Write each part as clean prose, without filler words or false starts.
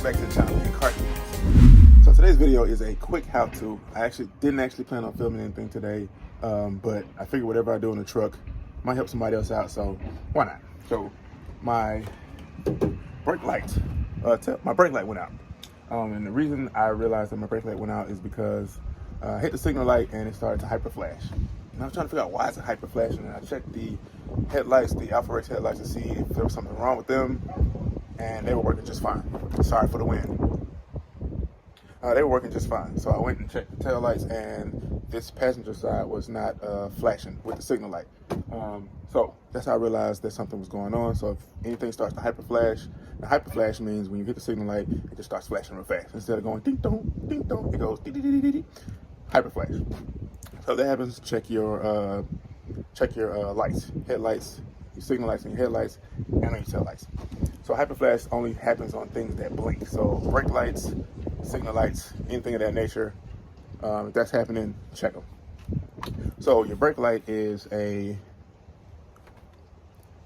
back to the channel and car keys. So today's video is a quick how-to. I didn't plan on filming anything today, but I figured whatever I do in the truck might help somebody else out, so why not? So my brake light went out. And the reason I realized that my brake light went out is because I hit the signal light and it started to hyper flash. And I was trying to figure out why it's hyper flashing. And I checked the headlights, the Alpha Race headlights, to see if there was something wrong with them, and they were working just fine. Sorry for the wind. They were working just fine. So I went and checked the tail lights, and this passenger side was not flashing with the signal light. So that's how I realized that something was going on. So if anything starts to hyper flash, the hyper flash means when you hit the signal light, it just starts flashing real fast. Instead of going ding dong, it goes dee dee dee dee dee, hyper flash. So if that happens, check your lights, headlights, your signal lights and your headlights, and on your tail lights. So hyper flash only happens on things that blink. So brake lights, signal lights, anything of that nature. If that's happening, check them. So your brake light is a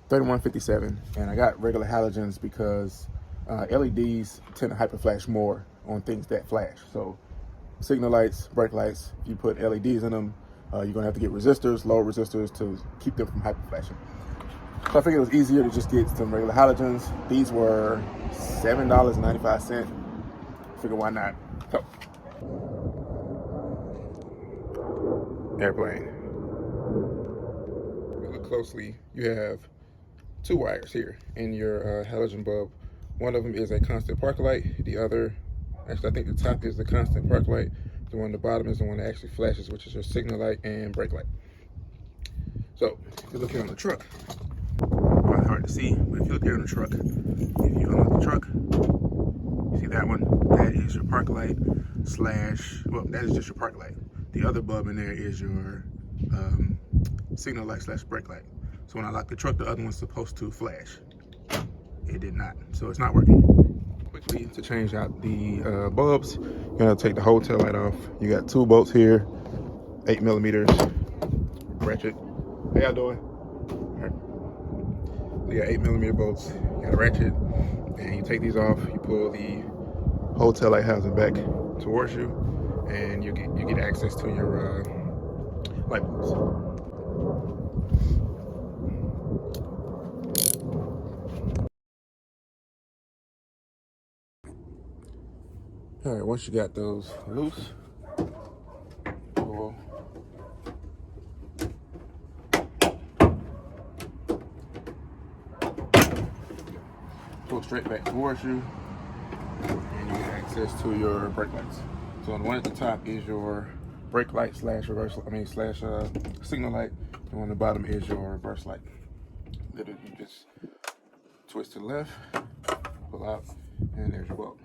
3157, and I got regular halogens because LEDs tend to hyper flash more on things that flash. So signal lights, brake lights, if you put LEDs in them, you're gonna have to get resistors, low resistors, to keep them from hyper flashing. So I figured it was easier to just get some regular halogens. These were $7.95. Figure why not? So, airplane. If you look closely, you have two wires here in your halogen bulb. One of them is a constant park light. The other, actually I think the top is the constant park light. The one at the bottom is the one that actually flashes, which is your signal light and brake light. So if you look here on the truck, probably hard to see, but if you look here on the truck, if you unlock the truck, you see that one? That is your park light well, that is just your park light. The other bulb in there is your signal light / brake light. So when I lock the truck, the other one's supposed to flash. It did not, so it's not working. Quickly, to change out the bulbs, you're gonna take the whole tail light off. You got two bolts here, 8mm ratchet. How y'all doing? All right. You got 8mm bolts. You got a ratchet, and you take these off. You pull the whole tail light housing back towards you, and you get access to your light bulbs. All right, once you got those loose, pull straight back towards you, and you get access to your brake lights. So the one at the top is your brake light / signal light, and on the bottom is your reverse light. Literally, you just twist to the left, pull out, and there's your bulb.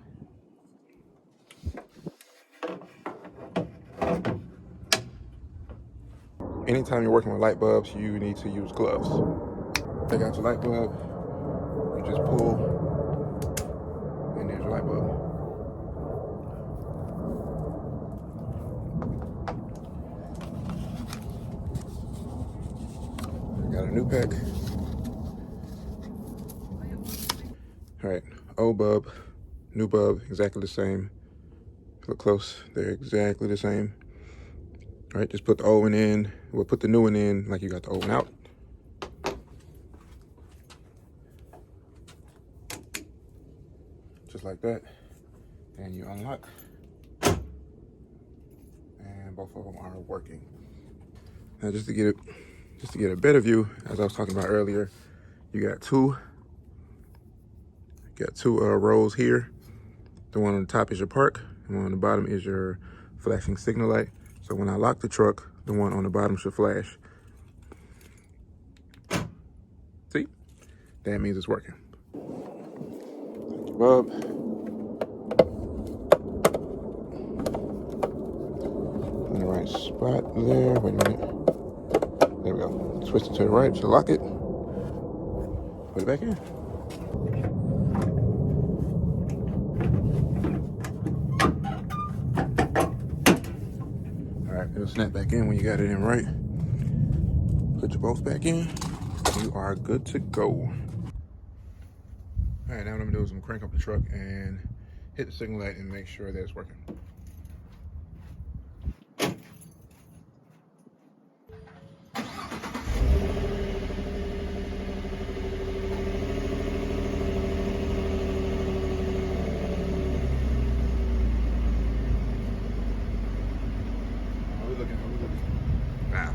Anytime you're working with light bulbs, you need to use gloves. Take out your light bulb, you just pull, and there's your light bulb. Got a new pack. All right, old bulb, new bulb, exactly the same. Look close, they're exactly the same. All right, just put the old one in. We'll put the new one in like you got the old one out. Just like that. And you unlock. And both of them are working. Now just to get a better view, as I was talking about earlier, you got two rows here. The one on the top is your park, and one on the bottom is your flashing signal light. So when I lock the truck, the one on the bottom should flash. See? That means it's working. Take your bulb. In the right spot there. Wait a minute. There we go. Twist it to the right to lock it. Put it back in. It'll snap back in when you got it in right. Put your bolts back in. You are good to go. All right, now what I'm gonna do is I'm gonna crank up the truck and hit the signal light and make sure that it's working. Now,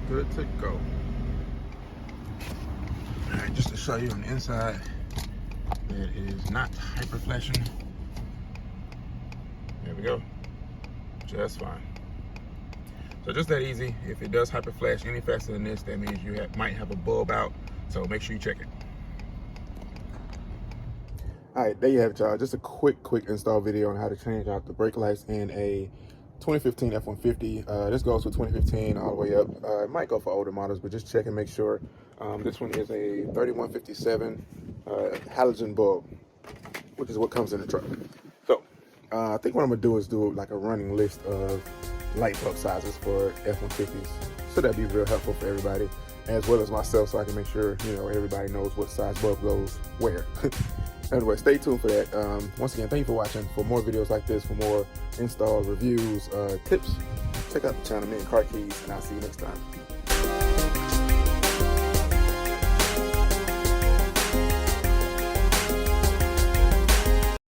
good to go. All right, just to show you on the inside that it is not hyper flashing. There we go, just fine. So just that easy. If it does hyper flash any faster than this, that means you might have a bulb out. So make sure you check it. All right, there you have it, y'all. Just a quick install video on how to change out the brake lights in a 2015 F150. This goes for 2015 all the way up. It might go for older models, but just check and make sure. This one is a 3157 halogen bulb, which is what comes in the truck. So I think what I'm gonna do is do like a running list of light bulb sizes for F150s. So that'd be real helpful for everybody, as well as myself, so I can make sure, you know, everybody knows what size bulb goes where. Anyway, stay tuned for that. Once again, thank you for watching. For more videos like this, for more install reviews, tips, check out the channel, Me and Car Keys, and I'll see you next time.